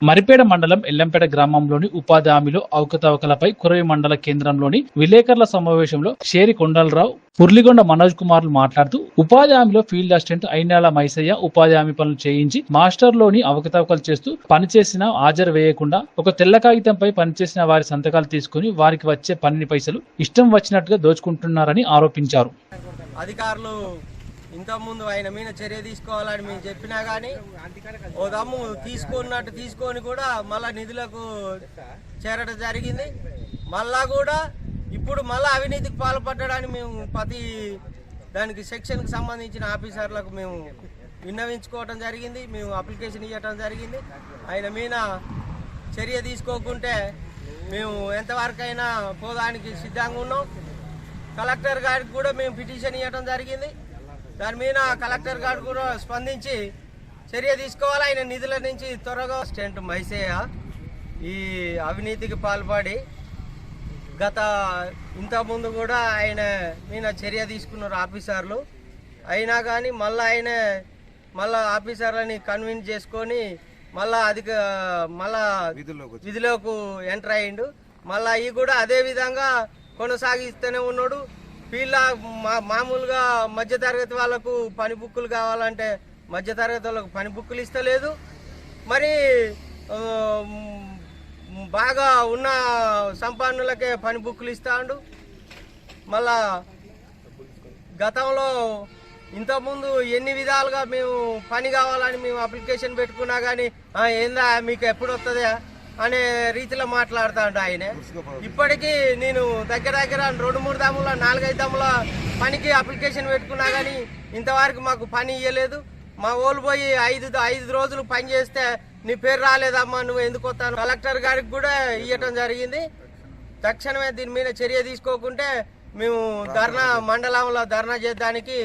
మరిపేడ మండలం ఎల్లంపేట గ్రామంలోని ఉపాధి హామీలో అవకతవకలపై కురవి మండల కేంద్రంలోని విలేకరుల సమావేశంలో షేరి కొండలరావు, పుర్లిగొండ మనోజ్ కుమార్లు మాట్లాడుతూ ఉపాధి హామీలో ఫీల్డ్ అసిస్టెంట్ అయినాల మైసయ్య ఉపాధి హామీ పనులు చేయించి మాస్టర్లోని అవకతవకలు చేస్తూ పనిచేసిన హాజరు వేయకుండా ఒక తెల్ల కాగితంపై పనిచేసిన వారి సంతకాలు తీసుకుని వారికి వచ్చే పని పైసలు ఇష్టం వచ్చినట్టుగా దోచుకుంటున్నారని ఆరోపించారు. అధికారులు ఇంతకుముందు ఆయన మీద చర్య తీసుకోవాలని మేము చెప్పినా కానీ ఓ దమ్ము తీసుకొని కూడా మళ్ళా నిధులకు చేరడం జరిగింది. మళ్ళా కూడా ఇప్పుడు మళ్ళీ అవినీతికి పాల్పడడానికి మేము ప్రతి దానికి సెక్షన్కి సంబంధించిన ఆఫీసర్లకు మేము విన్నవించుకోవటం జరిగింది, మేము అప్లికేషన్ ఇవ్వటం జరిగింది. ఆయన మీద చర్య తీసుకోకుంటే మేము ఎంతవరకైనా పోదానికి సిద్ధంగా ఉన్నాం. కలెక్టర్ గారికి కూడా మేము పిటిషన్ ఇవ్వటం జరిగింది. దాని మీద కలెక్టర్ గారు కూడా స్పందించి చర్య తీసుకోవాలి. ఆయన నిధుల నుంచి త్వరగా అసిస్టెంట్ మైసయ్య ఈ అవినీతికి పాల్పడి ఇంతకుముందు కూడా ఆయన మీద చర్య తీసుకున్నారు ఆఫీసర్లు. అయినా కానీ మళ్ళా ఆఫీసర్లని కన్విన్స్ చేసుకొని మళ్ళా విధిలోకి ఎంటర్ అయ్యిండు. మళ్ళా ఈ కూడా అదే విధంగా కొనసాగిస్తూనే ఉన్నాడు. వీళ్ళ మామూలుగా మధ్యతరగతి వాళ్ళకు పని బుక్కులు కావాలంటే మధ్యతరగతి వాళ్ళకు పని బుక్కులు ఇస్తలేదు. మరి బాగా ఉన్న సంపన్నులకే పని బుక్కులు ఇస్తాడు. మళ్ళా గతంలో ఇంతకుముందు ఎన్ని విధాలుగా మేము పని కావాలని మేము అప్లికేషన్ పెట్టుకున్నా కానీ ఏందా మీకు ఎప్పుడు వస్తుందా అనే రీతిలో మాట్లాడుతాడు ఆయన. ఇప్పటికీ నేను దగ్గర 2-3 దమ్ముల 4-5 దమ్ముల పనికి అప్లికేషన్ పెట్టుకున్నా కానీ ఇంతవరకు మాకు పని ఇవ్వలేదు. మా ఓళ్ళు పోయి 5 రోజులు పని చేస్తే నీ పేరు రాలేదమ్మా, నువ్వు ఎందుకు వస్తాను కలెక్టర్ గారికి కూడా ఇవ్వటం జరిగింది. తక్షణమే దీని మీద చర్య తీసుకోకుంటే మేము మండలంలో ధర్నా చేయడానికి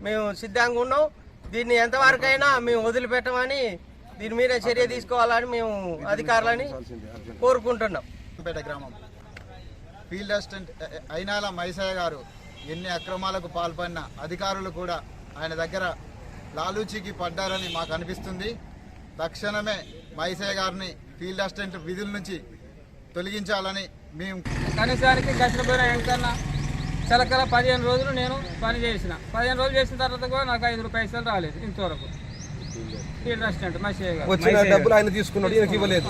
మేము సిద్ధంగా ఉన్నాం. దీన్ని ఎంతవరకైనా మేము వదిలిపెట్టమని దీని మీద చర్య తీసుకోవాలని మేము అధికారులని కోరుకుంటున్నాం. పేట గ్రామం ఫీల్డ్ అసిస్టెంట్ అయినాల మైసయ్య గారు ఎన్ని అక్రమాలకు పాల్పడిన అధికారులు కూడా ఆయన దగ్గర లాలూచీకి పడ్డారని మాకు అనిపిస్తుంది. తక్షణమే మైసయ్య గారిని ఫీల్డ్ అసిస్టెంట్ విధుల నుంచి తొలగించాలని మేము కనీసానికి గచ్చిపోయిన ఎంకన్నా చిలకల 15 రోజులు నేను పని చేసిన. 15 రోజులు చేసిన తర్వాత కూడా నాకు 5 పైసలు రాలేదు ఇంతవరకు. ఫీల్డ్ అసిస్టెంట్ మైసయ్య గారు వచ్చిన డబ్బులు ఆయన తీసుకున్నాడు, ఈయనకి ఇవ్వలేదు.